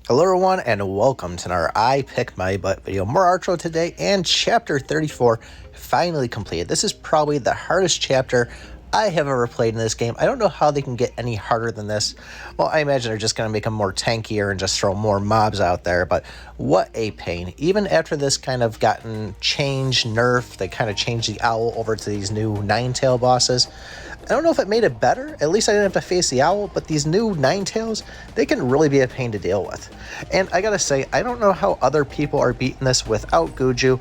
Hello everyone and welcome to our I Pick My Butt video. More Archero today and chapter 34 finally completed. This is probably the hardest chapter I have ever played in this game. I don't know how they can get any harder than this. Well, I imagine they're just going to make them more tankier and just throw more mobs out there, but what a pain. Even after this kind of gotten changed, nerfed, they kind of changed the owl over to these new nine-tail bosses. I don't know if it made it better. At least I didn't have to face the owl, but these new nine-tails, they can really be a pain to deal with. And I gotta say, I don't know how other people are beating this without Guju.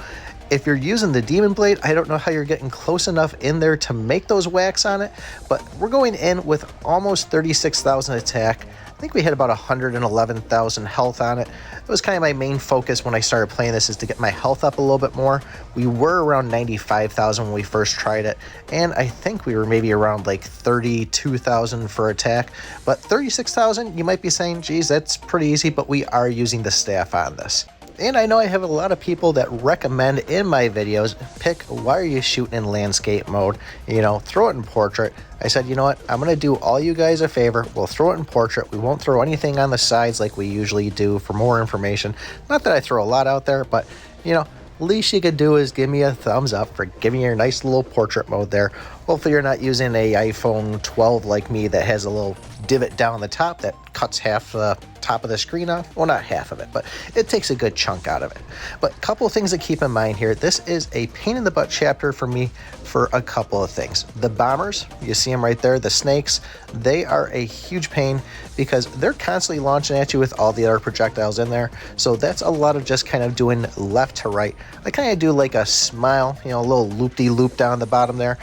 If you're using the Demon Blade, I don't know how you're getting close enough in there to make those whacks on it, but we're going in with almost 36,000 attack. I think we hit about 111,000 health on it. It was kind of my main focus when I started playing this, is to get my health up a little bit more. We were around 95,000 when we first tried it, and I think we were maybe around like 32,000 for attack. But 36,000, you might be saying, geez, that's pretty easy, but we are using the staff on this. And I know I have a lot of people that recommend in my videos, pick, why are you shooting in landscape mode? You know, throw it in portrait. I said, you know what, I'm going to do all you guys a favor. We'll throw it in portrait. We won't throw anything on the sides like we usually do for more information. Not that I throw a lot out there, but, you know, least you could do is give me a thumbs up for giving your nice little portrait mode there. Hopefully you're not using a iPhone 12 like me that has a little divot down the top that cuts half the top of the screen off. Well, not half of it, but it takes a good chunk out of it. But a couple of things to keep in mind here. This is a pain in the butt chapter for me for a couple of things. The bombers, you see them right there, the snakes, they are a huge pain because they're constantly launching at you with all the other projectiles in there. So that's a lot of just kind of doing left to right. I kind of do like a smile, you know, a little loop-de-loop down the bottom there.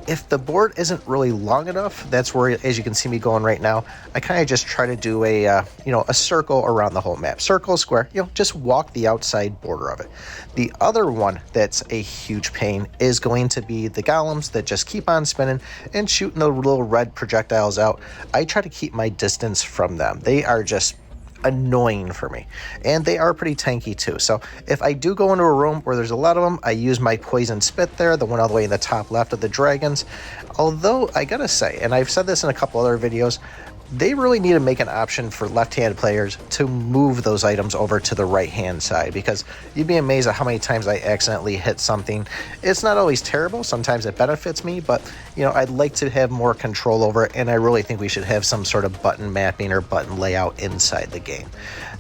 If the board isn't really long enough, that's where, as you can see me going right now, I kind of just try to do a, you know, a circle around the whole map. Circle, square, you know, just walk the outside border of it. The other one that's a huge pain is going to be the golems that just keep on spinning and shooting the little red projectiles out. I try to keep my distance from them. They are just annoying for me, and they are pretty tanky too. So if I do go into a room where there's a lot of them, I use my poison spit there, the one all the way in the top left of the dragons. Although I gotta say, and I've said this in a couple other videos, they really need to make an option for left-handed players to move those items over to the right-hand side, because you'd be amazed at how many times I accidentally hit something. It's not always terrible. Sometimes it benefits me, but, you know, I'd like to have more control over it, and I really think we should have some sort of button mapping or button layout inside the game.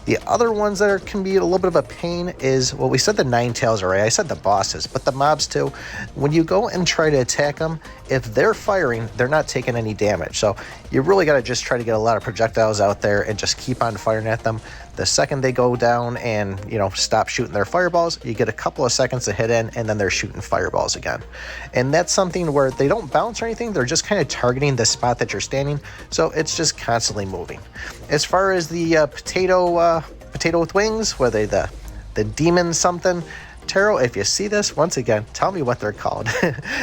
The other ones that can be a little bit of a pain is, well, we said the nine-tails already. I said the bosses, but the mobs too. When you go and try to attack them, if they're firing, they're not taking any damage. So you really got to just try to get a lot of projectiles out there and just keep on firing at them. The second they go down and, you know, stop shooting their fireballs, you get a couple of seconds to hit in, and then they're shooting fireballs again. And that's something where they don't bounce or anything. They're just kind of targeting the spot that you're standing. So it's just constantly moving. As far as the potato with wings, whether the demon something, Taro, if you see this, once again, tell me what they're called.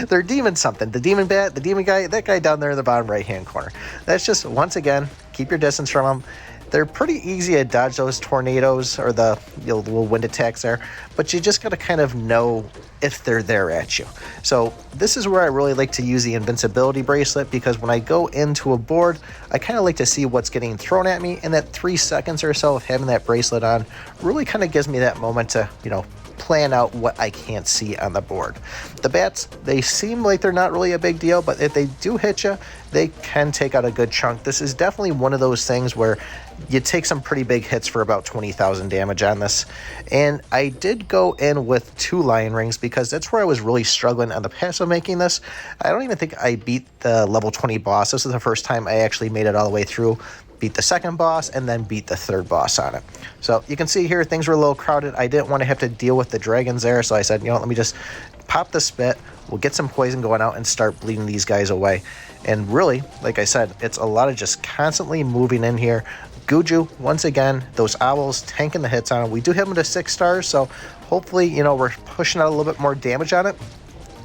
They're demon something. The demon bat, the demon guy, that guy down there in the bottom right-hand corner. That's just, once again, keep your distance from them. They're pretty easy to dodge those tornadoes or the, you know, little wind attacks there, but you just got to kind of know if they're there at you. So this is where I really like to use the invincibility bracelet, because when I go into a board, I kind of like to see what's getting thrown at me, and that 3 seconds or so of having that bracelet on really kind of gives me that moment to, you know, plan out what I can't see on the board. The bats, they seem like they're not really a big deal, but if they do hit you, they can take out a good chunk. This is definitely one of those things where you take some pretty big hits for about 20,000 damage on this. And I did go in with 2 lion rings because that's where I was really struggling on the passive making this. I don't even think I beat the level 20 boss. This is the first time I actually made it all the way through. Beat the second boss, and then beat the third boss on it. So you can see here, things were a little crowded. I didn't want to have to deal with the dragons there, so I said, you know, let me just pop the spit. We'll get some poison going out and start bleeding these guys away. And really, like I said, it's a lot of just constantly moving in here. Guju, once again, those owls tanking the hits on it. We do have them to 6 stars, so hopefully, you know, we're pushing out a little bit more damage on it.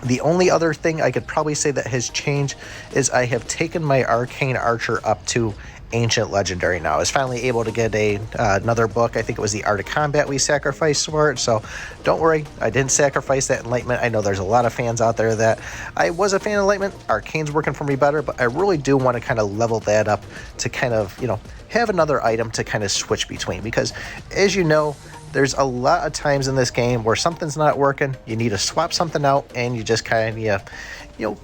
The only other thing I could probably say that has changed is I have taken my arcane archer up to ancient legendary now. I was finally able to get another book. I think it was the Art of Combat we sacrificed for it, so don't worry, I didn't sacrifice that Enlightenment. I know there's a lot of fans out there that I was a fan of Enlightenment. Arcane's working for me better, but I really do want to kind of level that up to kind of, have another item to kind of switch between, because as you know, there's a lot of times in this game where something's not working, you need to swap something out, and you just kind of,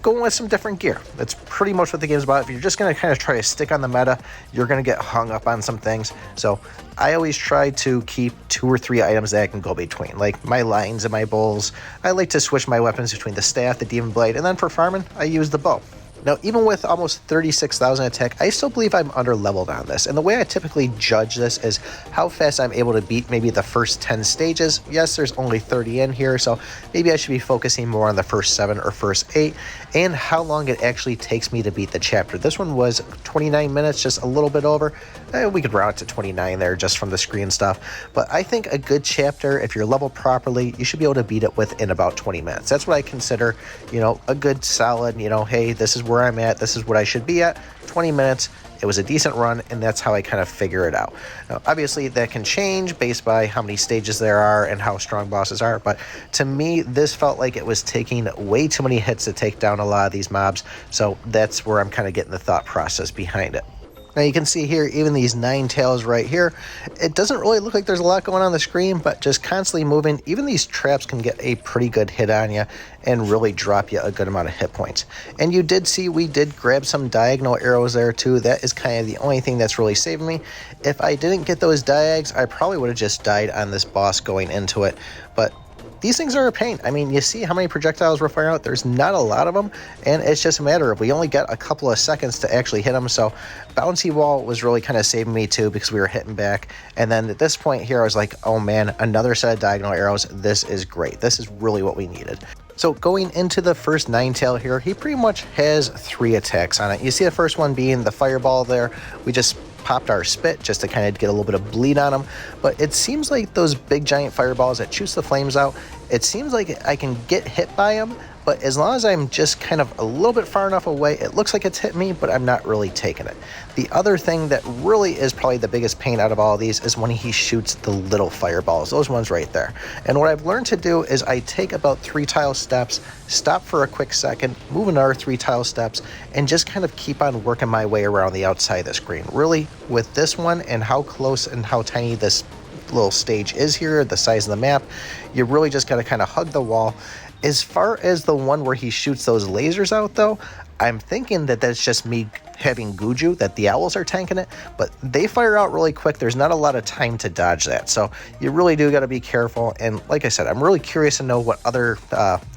go with some different gear. That's pretty much what the game's about. If you're just going to kind of try to stick on the meta, you're going to get hung up on some things. So I always try to keep 2 or 3 items that I can go between, like my lines and my bowls. I like to switch my weapons between the staff, the demon blade, and then for farming, I use the bow. Now, even with almost 36,000 attack, I still believe I'm under-leveled on this. And the way I typically judge this is how fast I'm able to beat maybe the first 10 stages. Yes, there's only 30 in here, so maybe I should be focusing more on the first 7 or first 8, and how long it actually takes me to beat the chapter. This one was 29 minutes, just a little bit over. We could round it to 29 there just from the screen stuff. But I think a good chapter, if you're leveled properly, you should be able to beat it within about 20 minutes. That's what I consider, a good solid, hey, this is where I'm at, this is what I should be at. 20 minutes, it was a decent run, and that's how I kind of figure it out. Now, obviously, that can change based by how many stages there are and how strong bosses are, but to me, this felt like it was taking way too many hits to take down a lot of these mobs, so that's where I'm kind of getting the thought process behind it. Now you can see here, even these 9 tails right here, it doesn't really look like there's a lot going on the screen, but just constantly moving, even these traps can get a pretty good hit on you and really drop you a good amount of hit points. And you did see we did grab some diagonal arrows there too. That is kind of the only thing that's really saving me. If I didn't get those diags, I probably would have just died on this boss going into it, but these things are a pain. I mean, you see how many projectiles we're firing out? There's not a lot of them, and it's just a matter of we only got a couple of seconds to actually hit them, so bouncy wall was really kind of saving me too because we were hitting back. And then at this point here, I was like, oh man, another set of diagonal arrows. This is great. This is really what we needed. So going into the first 9-tail here, he pretty much has 3 attacks on it. You see the first one being the fireball there. We just popped our spit just to kind of get a little bit of bleed on them, but it seems like those big giant fireballs that shoots the flames out, it seems like I can get hit by them, but as long as I'm just kind of a little bit far enough away, it looks like it's hit me, but I'm not really taking it. The other thing that really is probably the biggest pain out of all of these is when he shoots the little fireballs, those ones right there. And what I've learned to do is I take about 3 tile steps, stop for a quick second, move another 3 tile steps, and just kind of keep on working my way around the outside of the screen. Really, with this one and how close and how tiny this little stage is here, the size of the map, you really just got to kind of hug the wall. As far as the one where he shoots those lasers out though, I'm thinking that that's just me having Guju, that the owls are tanking it, but they fire out really quick. There's not a lot of time to dodge that, so you really do got to be careful. And like I said, I'm really curious to know what other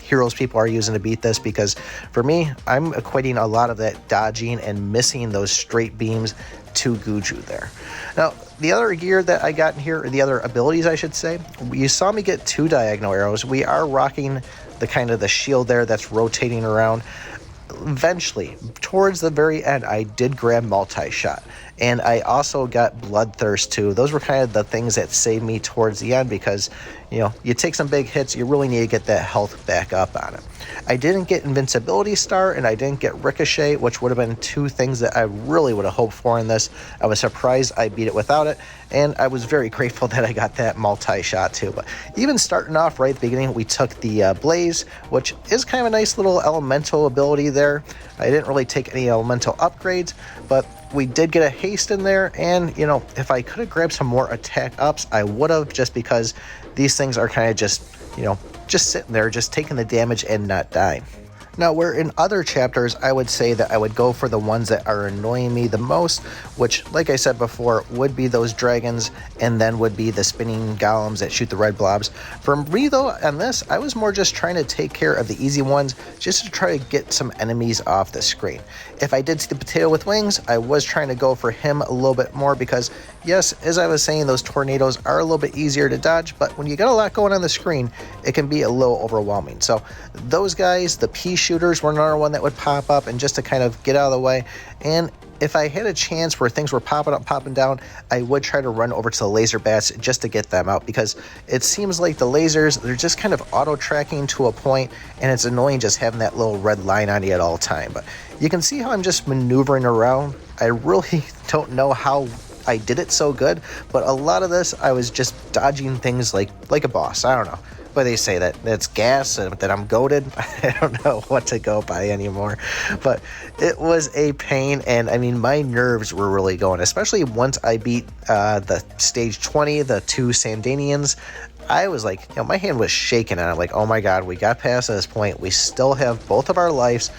heroes people are using to beat this, because for me, I'm equating a lot of that dodging and missing those straight beams to Guju there. Now, the other gear that I got in here, or the other abilities I should say, you saw me get 2 diagonal arrows. We are rocking the kind of the shield there that's rotating around. Eventually, towards the very end, I did grab multi-shot, and I also got bloodthirst too. Those were kind of the things that saved me towards the end, because you take some big hits, you really need to get that health back up on it. I didn't get invincibility star, and I didn't get ricochet, which would have been 2 things that I really would have hoped for in this. I was surprised I beat it without it, and I was very grateful that I got that multi-shot too. But even starting off right at the beginning, we took the blaze, which is kind of a nice little elemental ability there. I didn't really take any elemental upgrades, but we did get a haste in there, and if I could have grabbed some more attack ups, I would have, just because these things are kind of just just sitting there, just taking the damage and not dying. Now, where in other chapters, I would say that I would go for the ones that are annoying me the most, which, like I said before, would be those dragons, and then would be the spinning golems that shoot the red blobs. For me, though, on this, I was more just trying to take care of the easy ones, just to try to get some enemies off the screen. If I did see the potato with wings, I was trying to go for him a little bit more, because, yes, as I was saying, those tornadoes are a little bit easier to dodge, but when you got a lot going on the screen, it can be a little overwhelming. So those guys, the pea shooters were another one that would pop up, and just to kind of get out of the way. And if I had a chance where things were popping up, popping down, I would try to run over to the laser bats just to get them out, because it seems like the lasers, they're just kind of auto tracking to a point, and it's annoying just having that little red line on you at all time. But you can see how I'm just maneuvering around. I really don't know how I did it so good, but a lot of this I was just dodging things like a boss. I don't know. But they say that that's gas and that I'm goated. I don't know what to go by anymore. But it was a pain, and I mean, my nerves were really going, especially once I beat the stage 20, the 2 Sandinians. I was like, my hand was shaking, and I'm like, oh my god, we got past this point. We still have both of our lives.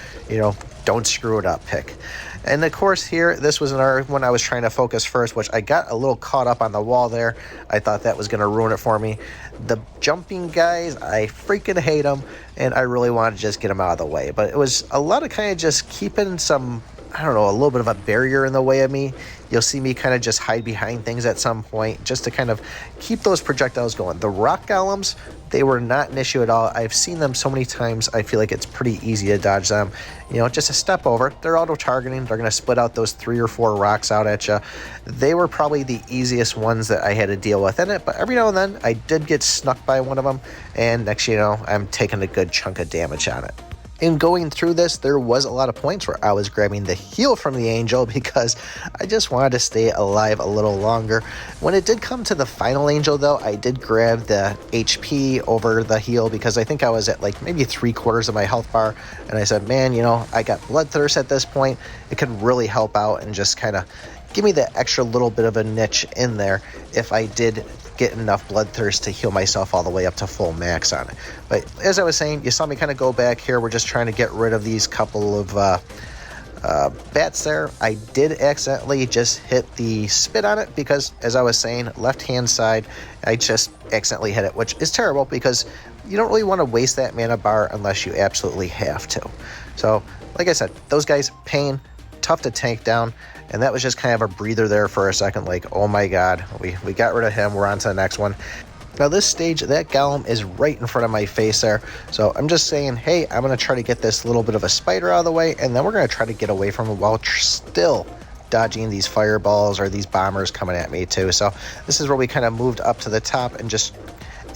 Don't screw it up, pick. And of course here, this was another one I was trying to focus first, which I got a little caught up on the wall there. I thought that was going to ruin it for me. The jumping guys, I freaking hate them, and I really wanted to just get them out of the way. But it was a lot of kind of just keeping some, I don't know, a little bit of a barrier in the way of me. You'll see me kind of just hide behind things at some point just to kind of keep those projectiles going. The rock golems, they were not an issue at all. I've seen them so many times, I feel like it's pretty easy to dodge them. Just a step over. They're auto-targeting. They're going to split out those 3 or 4 rocks out at you. They were probably the easiest ones that I had to deal with in it, but every now and then I did get snuck by one of them, and next you know, I'm taking a good chunk of damage on it. In going through this, there was a lot of points where I was grabbing the heal from the angel because I just wanted to stay alive a little longer. When it did come to the final angel, though, I did grab the HP over the heal because I think I was at like maybe 3/4 of my health bar, and I said, man, I got bloodthirst at this point. It could really help out and just kind of give me that extra little bit of a niche in there if I did get enough bloodthirst to heal myself all the way up to full max on it. But as I was saying, you saw me kind of go back here. We're just trying to get rid of these couple of bats there. I did accidentally just hit the spit on it because, as I was saying, left hand side, I just accidentally hit it, which is terrible because you don't really want to waste that mana bar unless you absolutely have to. So like I said, those guys, pain, tough to tank down, and that was just kind of a breather there for a second, like, oh my god, we got rid of him, we're on to the next one. Now this stage, that golem is right in front of my face there, so I'm just saying, hey, I'm going to try to get this little bit of a spider out of the way, and then we're going to try to get away from him while still dodging these fireballs or these bombers coming at me too. So this is where we kind of moved up to the top and just,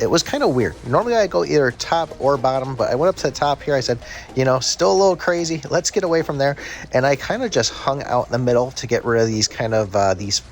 it was kind of weird. Normally I go either top or bottom, but I went up to the top here. I said, still a little crazy. Let's get away from there. And I kind of just hung out in the middle to get rid of these kind of these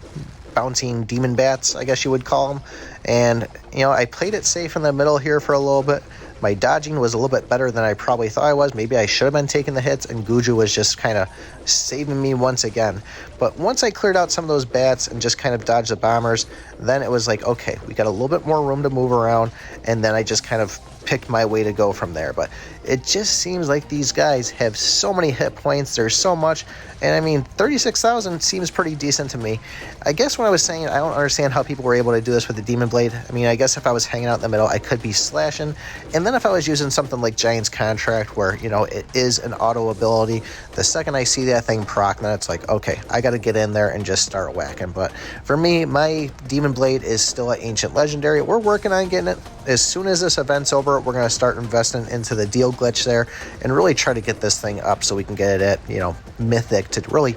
bouncing demon bats, I guess you would call them. And, I played it safe in the middle here for a little bit. My dodging was a little bit better than I probably thought I was. Maybe I should have been taking the hits, and Guju was just kind of saving me once again. But once I cleared out some of those bats and just kind of dodged the bombers, then it was like, okay, we got a little bit more room to move around, and then I just kind of picked my way to go from there. But it just seems like these guys have so many hit points. There's so much, and I mean, 36,000 seems pretty decent to me. I guess when I was saying I don't understand how people were able to do this with the Demon Blade, I mean, I guess if I was hanging out in the middle, I could be slashing, and then if I was using something like Giant's Contract where, it is an auto ability, the second I see that thing proc, then it's like, okay, I got to get in there and just start whacking. But for me, my Demon Blade is still an Ancient Legendary. We're working on getting it. As soon as this event's over, we're going to start investing into the deal glitch there and really try to get this thing up so we can get it at, Mythic to really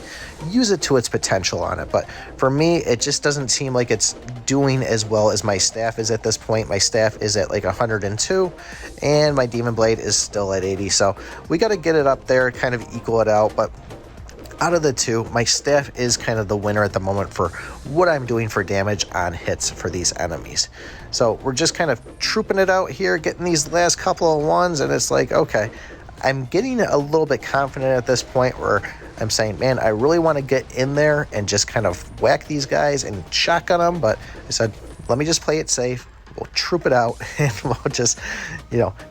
use it to its potential on it. But for me, it just doesn't seem like it's doing as well as my staff is at this point. My staff is at like 102 and my Demon Blade is still at 80. So we got to get it up there, kind of equal it out. But out of the two, my staff is kind of the winner at the moment for what I'm doing for damage on hits for these enemies. So we're just kind of trooping it out here, getting these last couple of ones, and it's like, okay, I'm getting a little bit confident at this point where I'm saying, man, I really want to get in there and just kind of whack these guys and shotgun them. But I said, let me just play it safe. We'll troop it out and we'll just,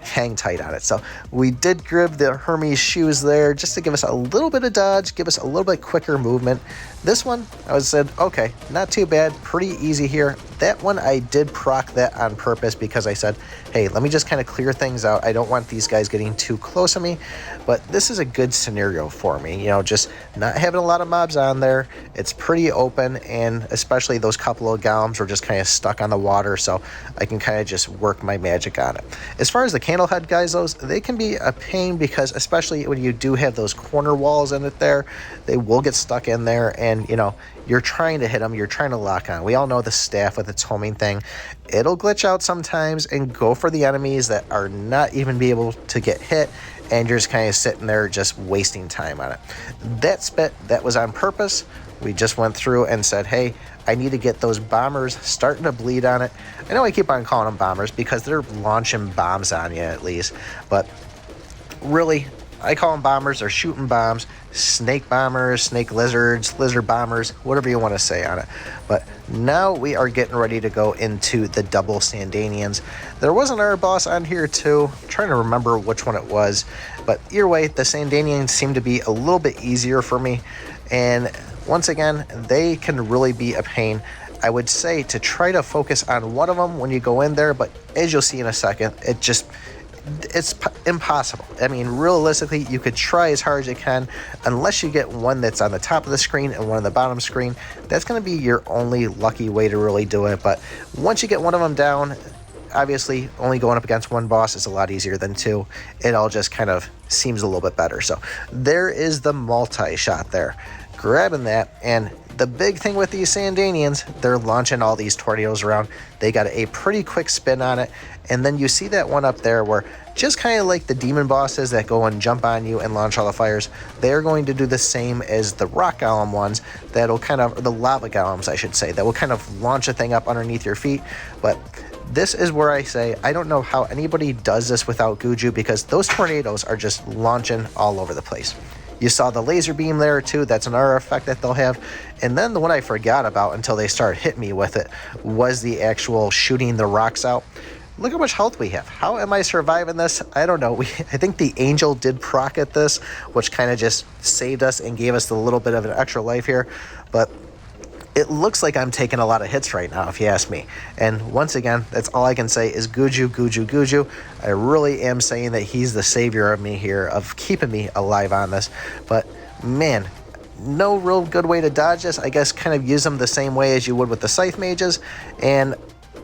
hang tight on it. So we did grab the Hermes shoes there just to give us a little bit of dodge, give us a little bit quicker movement. This one, I said, okay, not too bad, pretty easy here. That one, I did proc that on purpose because I said, hey, let me just kind of clear things out. I don't want these guys getting too close to me, but this is a good scenario for me, just not having a lot of mobs on there. It's pretty open, and especially those couple of golems were just kind of stuck on the water, so I can kind of just work my magic on it. As far as the candlehead guys, those, they can be a pain because especially when you do have those corner walls in it there, they will get stuck in there, and you know, you're trying to hit them, you're trying to lock on. We all know the staff with its homing thing. It'll glitch out sometimes and go for the enemies that are not even be able to get hit, and you're just kind of sitting there just wasting time on it. That spit, that was on purpose. We just went through and said, hey, I need to get those bombers starting to bleed on it. I know I keep on calling them bombers because they're launching bombs on you at least, but really, I call them bombers or shooting bombs, snake bombers, snake lizards, lizard bombers, whatever you want to say on it. But now we are getting ready to go into the double Sandinians. There was another boss on here too. I'm trying to remember which one it was, but either way, the Sandinians seem to be a little bit easier for me. And once again, they can really be a pain. I would say to try to focus on one of them when you go in there, but as you'll see in a second, it's impossible. I mean, realistically, you could try as hard as you can, unless you get one that's on the top of the screen and one on the bottom screen. That's going to be your only lucky way to really do it. But once you get one of them down, obviously, only going up against one boss is a lot easier than two. It all just kind of seems a little bit better. So there is the multi-shot there. Grabbing that, and the big thing with these Sandinians, they're launching all these tornadoes around. They got a pretty quick spin on it, and then you see that one up there where, just kind of like the demon bosses that go and jump on you and launch all the fires, they're going to do the same as the rock golem ones that'll kind of, or the lava golems I should say, that will kind of launch a thing up underneath your feet. But this is where I say, I don't know how anybody does this without Guju, because those tornadoes are just launching all over the place. You saw the laser beam there too, that's another effect that they'll have. And then the one I forgot about until they started hitting me with it was the actual shooting the rocks out. Look how much health we have. How am I surviving this? I don't know. I think the angel did proc at this, which kind of just saved us and gave us a little bit of an extra life here. But it looks like I'm taking a lot of hits right now, if you ask me. And once again, that's all I can say is Guju, Guju, Guju. I really am saying that he's the savior of me here, of keeping me alive on this. But man, no real good way to dodge this. I guess kind of use them the same way as you would with the scythe mages. And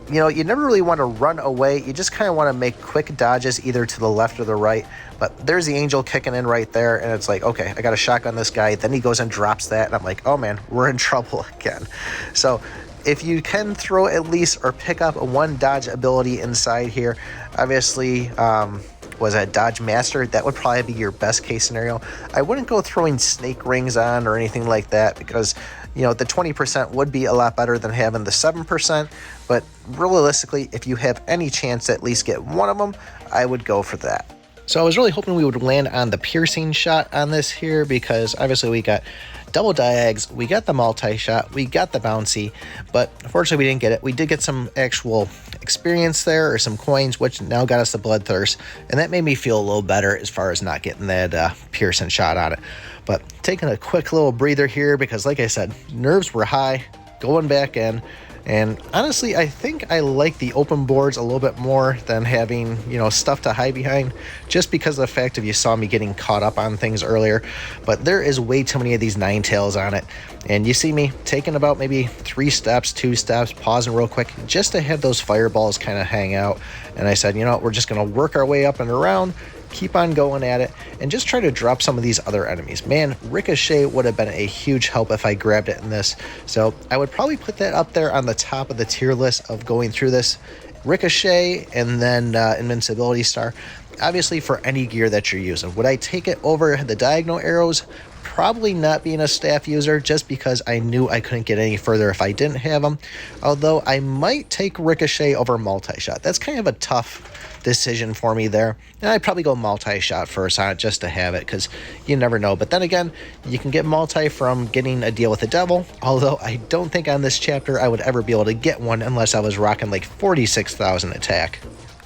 you know, you never really want to run away. You just kind of want to make quick dodges either to the left or the right. But there's the angel kicking in right there, and it's like, okay, I got to shotgun this guy. Then he goes and drops that, and I'm like, oh man, we're in trouble again. So if you can throw at least or pick up a one dodge ability inside here, obviously, was a dodge master, that would probably be your best case scenario. I wouldn't go throwing snake rings on or anything like that, because you know, the 20% would be a lot better than having the 7%, but realistically, if you have any chance to at least get one of them, I would go for that. So I was really hoping we would land on the piercing shot on this here, because obviously we got double diags, we got the multi-shot, we got the bouncy, but unfortunately we didn't get it. We did get some actual experience there, or some coins, which now got us the bloodthirst, and that made me feel a little better as far as not getting that piercing shot on it. But taking a quick little breather here, because like I said, nerves were high, going back in. And honestly, I think I like the open boards a little bit more than having, you know, stuff to hide behind, just because of the fact of you saw me getting caught up on things earlier. But there is way too many of these nine tails on it. And you see me taking about maybe 3 steps, 2 steps, pausing real quick, just to have those fireballs kind of hang out. And I said, you know, we're just going to work our way up and around, keep on going at it, and just try to drop some of these other enemies. Man, Ricochet would have been a huge help if I grabbed it in this. So I would probably put that up there on the top of the tier list of going through this. Ricochet and then Invincibility Star. Obviously, for any gear that you're using. Would I take it over the diagonal arrows? Probably not, being a staff user, just because I knew I couldn't get any further if I didn't have them. Although I might take Ricochet over multi-shot. That's kind of a tough decision for me there. And I'd probably go multi-shot first on it, just to have it, because you never know. But then again, you can get multi from getting a deal with the devil, although I don't think on this chapter I would ever be able to get one unless I was rocking like 46,000 attack.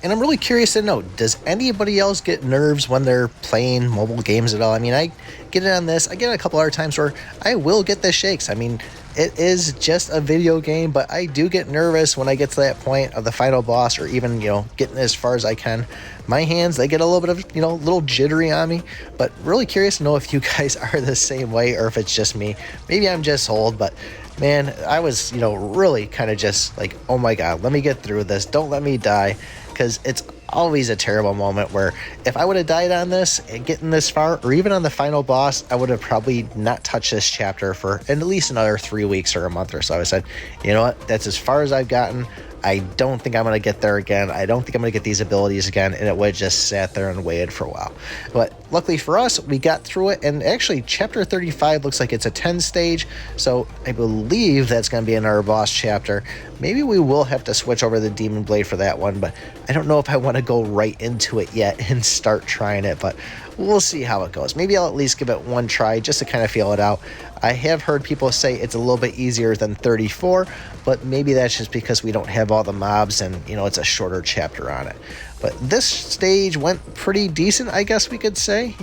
And I'm really curious to know, does anybody else get nerves when they're playing mobile games at all? I mean, I get it on this. I get it a couple other times where I will get the shakes. I mean, it is just a video game, but I do get nervous when I get to that point of the final boss, or even, you know, getting as far as I can. My hands, they get a little bit of, you know, a little jittery on me, but really curious to know if you guys are the same way, or if it's just me. Maybe I'm just old, but man, I was, really kind of just like, oh my God, let me get through this. Don't let me die. Because it's always a terrible moment where if I would have died on this and getting this far, or even on the final boss, I would have probably not touched this chapter for at least another 3 weeks or a month or so. I said, you know what, that's as far as I've gotten. I don't think I'm going to get there again. I don't think I'm going to get these abilities again. And it would have just sat there and waited for a while. But luckily for us, we got through it. And actually, chapter 35 looks like it's a 10 stage. So I believe that's going to be another boss chapter. Maybe we will have to switch over the Demon Blade for that one. But I don't know if I want to go right into it yet and start trying it. But we'll see how it goes. Maybe I'll at least give it one try just to kind of feel it out. I have heard people say it's a little bit easier than 34, but maybe that's just because we don't have all the mobs and, it's a shorter chapter on it. But this stage went pretty decent, I guess we could say.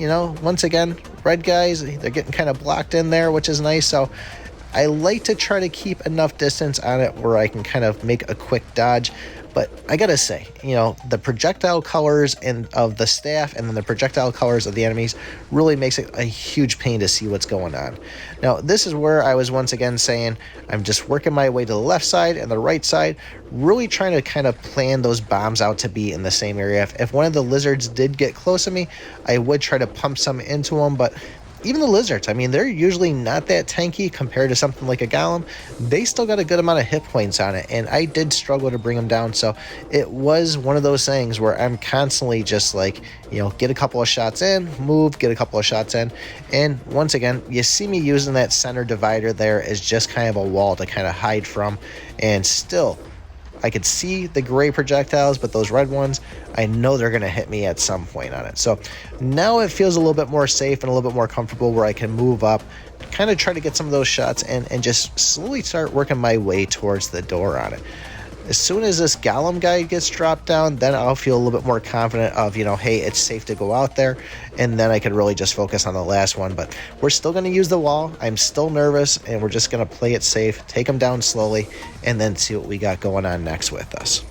Once again, red guys, they're getting kind of blocked in there, which is nice. So I like to try to keep enough distance on it where I can kind of make a quick dodge. But I gotta say, the projectile colors of the staff and then the projectile colors of the enemies really makes it a huge pain to see what's going on. Now, this is where I was once again saying I'm just working my way to the left side and the right side, really trying to kind of plan those bombs out to be in the same area. If one of the lizards did get close to me, I would try to pump some into them, but even the lizards, they're usually not that tanky compared to something like a golem. They still got a good amount of hit points on it, and I did struggle to bring them down. So it was one of those things where I'm constantly just like, get a couple of shots in, move, get a couple of shots in. And once again, you see me using that center divider there as just kind of a wall to kind of hide from. And still, I could see the gray projectiles, but those red ones, I know they're going to hit me at some point on it. So now it feels a little bit more safe and a little bit more comfortable where I can move up, kind of try to get some of those shots and just slowly start working my way towards the door on it. As soon as this golem guy gets dropped down, then I'll feel a little bit more confident of, hey, it's safe to go out there. And then I could really just focus on the last one. But we're still going to use the wall. I'm still nervous, and we're just going to play it safe, take them down slowly, and then see what we got going on next with us.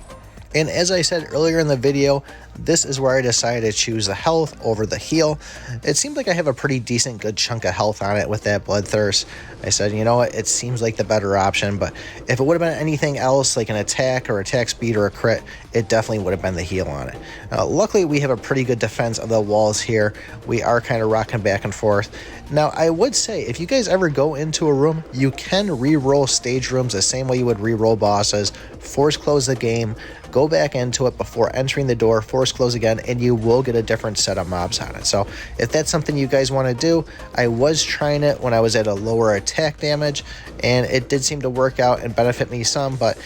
And as I said earlier in the video, this is where I decided to choose the health over the heal. It seemed like I have a pretty decent good chunk of health on it with that bloodthirst. I said, you know what, it seems like the better option, but if it would have been anything else like an attack or attack speed or a crit, it definitely would have been the heal on it. Luckily, we have a pretty good defense of the walls here. We are kind of rocking back and forth. Now, I would say, if you guys ever go into a room, you can re-roll stage rooms the same way you would re-roll bosses, force close the game, go back into it before entering the door, force close again, and you will get a different set of mobs on it. So if that's something you guys want to do, I was trying it when I was at a lower attack damage, and it did seem to work out and benefit me some, but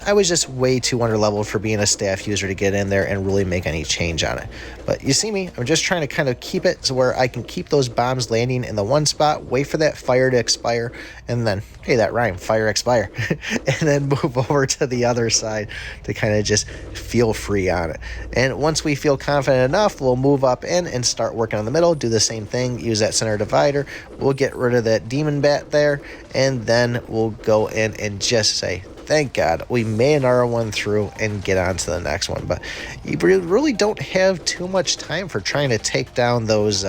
I was just way too underleveled for being a staff user to get in there and really make any change on it. But you see me, I'm just trying to kind of keep it to where I can keep those bombs landing in the one spot, wait for that fire to expire, and then, hey, that rhyme, fire expire, and then move over to the other side to kind of just feel free on it. And once we feel confident enough, we'll move up in and start working on the middle, do the same thing, use that center divider, we'll get rid of that demon bat there, and then we'll go in and just say, thank God we made another one through and get on to the next one. But you really don't have too much time for trying to take down those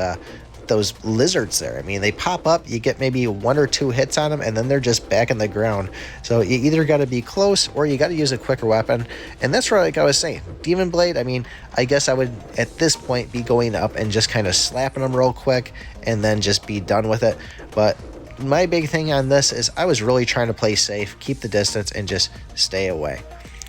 lizards there. They pop up, you get maybe 1 or 2 hits on them, and then they're just back in the ground. So you either got to be close or you got to use a quicker weapon. And that's where, like I was saying, Demon Blade, I guess I would at this point be going up and just kind of slapping them real quick and then just be done with it. But my big thing on this is I was really trying to play safe, keep the distance, and just stay away.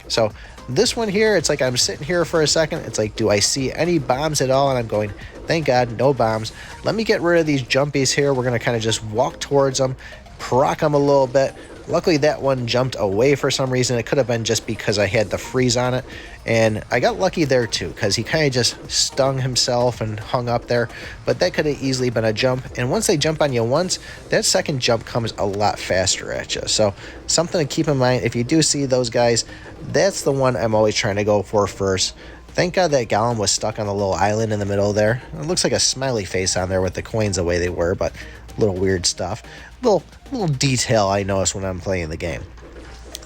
So this one here, it's like I'm sitting here for a second. It's like, do I see any bombs at all? And I'm going, thank God, no bombs. Let me get rid of these jumpies here. We're going to kind of just walk towards them, proc them a little bit. Luckily, that one jumped away for some reason. It could have been just because I had the freeze on it. And I got lucky there too, because he kind of just stung himself and hung up there. But that could have easily been a jump. And once they jump on you once, that second jump comes a lot faster at you. So something to keep in mind, if you do see those guys, that's the one I'm always trying to go for first. Thank God that golem was stuck on the little island in the middle there. It looks like a smiley face on there with the coins the way they were, but little weird stuff. Little detail I notice when I'm playing the game.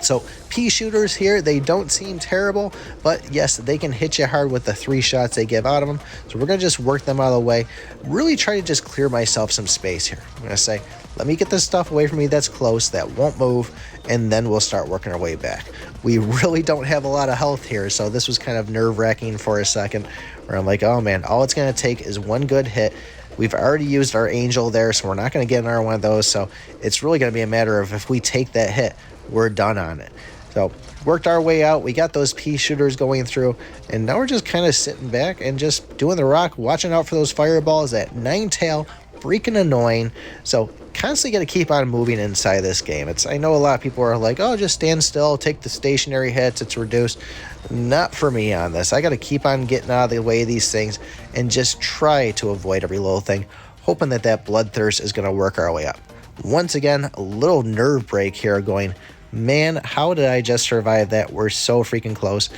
So pea shooters here, they don't seem terrible, but yes, they can hit you hard with the 3 shots they give out of them. So we're going to just work them out of the way. Really try to just clear myself some space here. I'm going to say, let me get this stuff away from me that's close, that won't move, and then we'll start working our way back. We really don't have a lot of health here, so this was kind of nerve-wracking for a second, where I'm like, oh man, all it's going to take is one good hit. We've already used our angel there, so we're not going to get another one of those, so it's really going to be a matter of if we take that hit, we're done on it. So worked our way out. We got those pea shooters going through, and now we're just kind of sitting back and just doing the rock, watching out for those fireballs. That 9-tail, freaking annoying. So constantly got to keep on moving inside this game. I know a lot of people are like, oh, just stand still, take the stationary hits, it's reduced. Not for me on this. I got to keep on getting out of the way of these things and just try to avoid every little thing, hoping that bloodthirst is going to work our way up. Once again, a little nerve break here going, man, how did I just survive that? We're so freaking close.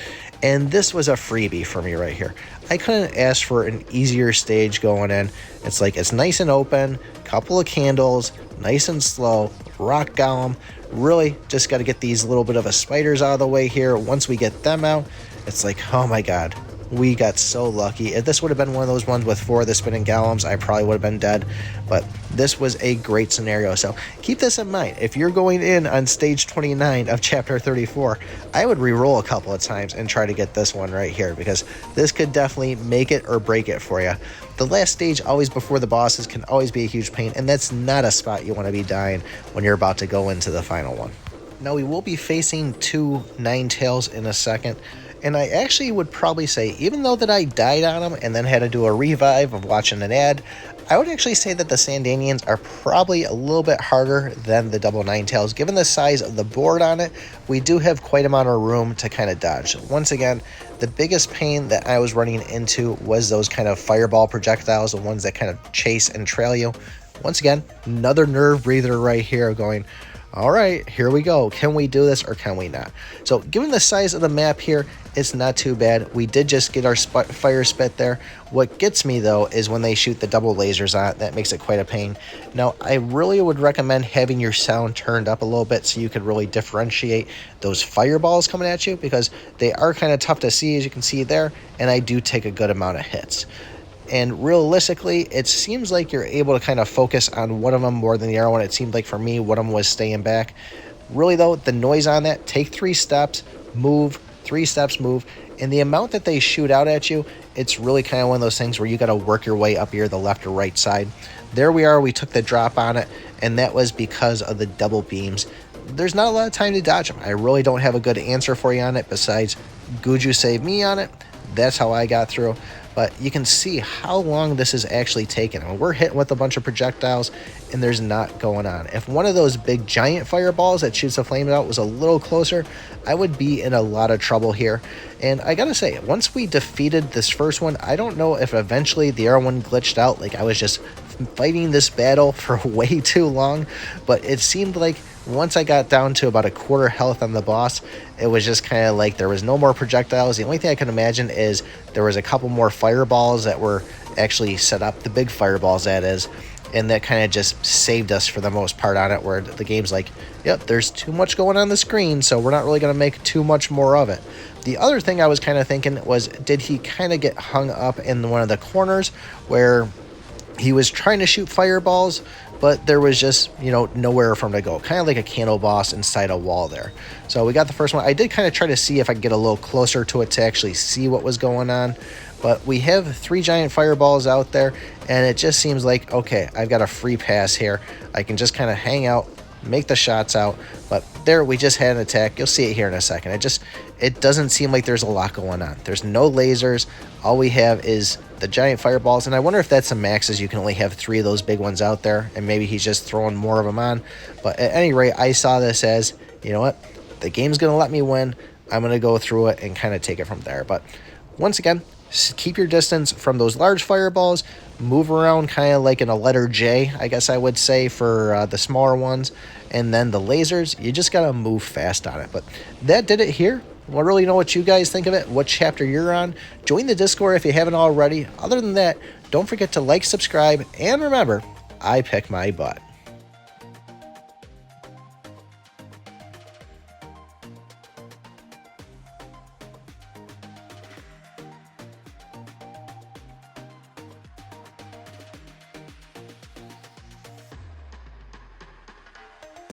And this was a freebie for me right here. I couldn't ask for an easier stage going in. It's like, it's nice and open, couple of candles, nice and slow, rock golem. Really just got to get these little bit of a spiders out of the way here. Once we get them out, it's like, oh my god, we got so lucky. If this would have been one of those ones with 4 of the spinning golems, I probably would have been dead. But this was a great scenario. So keep this in mind. If you're going in on stage 29 of chapter 34, I would re-roll a couple of times and try to get this one right here, because this could definitely make it or break it for you. The last stage, always before the bosses, can always be a huge pain, and that's not a spot you want to be dying when you're about to go into the final one. Now, we will be facing 2 9-tails in a second. And I actually would probably say, even though that I died on them and then had to do a revive of watching an ad, I would actually say that the Sandinians are probably a little bit harder than the double 9-tails. Given the size of the board on it, we do have quite a amount of room to kind of dodge. Once again, the biggest pain that I was running into was those kind of fireball projectiles, the ones that kind of chase and trail you. Once again, another nerve breather right here going, all right, here we go. Can we do this or can we not? So given the size of the map here, it's not too bad. We did just get our fire spit there. What gets me, though, is when they shoot the double lasers on it. That makes it quite a pain. Now, I really would recommend having your sound turned up a little bit so you could really differentiate those fireballs coming at you, because they are kind of tough to see, as you can see there, and I do take a good amount of hits. And realistically, it seems like you're able to kind of focus on one of them more than the other one. It seemed like for me, one of them was staying back. Really, though, the noise on that, take 3 steps, move, 3 steps, move. And the amount that they shoot out at you, it's really kind of one of those things where you got to work your way up here, the left or right side. There we are. We took the drop on it, and that was because of the double beams. There's not a lot of time to dodge them. I really don't have a good answer for you on it besides Guju saved me on it. That's how I got through. But you can see how long this is actually taking. I mean, we're hitting with a bunch of projectiles, and there's not going on. If one of those big giant fireballs that shoots the flames out was a little closer, I would be in a lot of trouble here. And I gotta say, once we defeated this first one, I don't know if eventually the other one glitched out, like I was just fighting this battle for way too long, but it seemed like once I got down to about a quarter health on the boss, it was just kind of like there was no more projectiles. The only thing I can imagine is there was a couple more fireballs that were actually set up, the big fireballs that is, and that kind of just saved us for the most part on it, where the game's like, yep, there's too much going on the screen, so we're not really going to make too much more of it. The other thing I was kind of thinking was, did he kind of get hung up in one of the corners where he was trying to shoot fireballs, but there was just, you know, nowhere for him to go. Kind of like a candle boss inside a wall there. So we got the first one. I did kind of try to see if I could get a little closer to it to actually see what was going on. But we have 3 giant fireballs out there, and it just seems like, okay, I've got a free pass here. I can just kind of hang out, make the shots out. But there, we just had an attack. You'll see it here in a second. It doesn't seem like there's a lot going on. There's no lasers. All we have is the giant fireballs, and I wonder if that's the max, is you can only have 3 of those big ones out there, and maybe he's just throwing more of them on. But at any rate, I saw this as, you know what, the game's going to let me win. I'm going to go through it and kind of take it from there. But once again, keep your distance from those large fireballs. Move around kind of like in a letter J, I guess I would say, for the smaller ones. And then the lasers, you just got to move fast on it. But that did it here. I really know what you guys think of it, what chapter you're on. Join the Discord if you haven't already. Other than that, don't forget to like, subscribe, and remember, I pick my butt.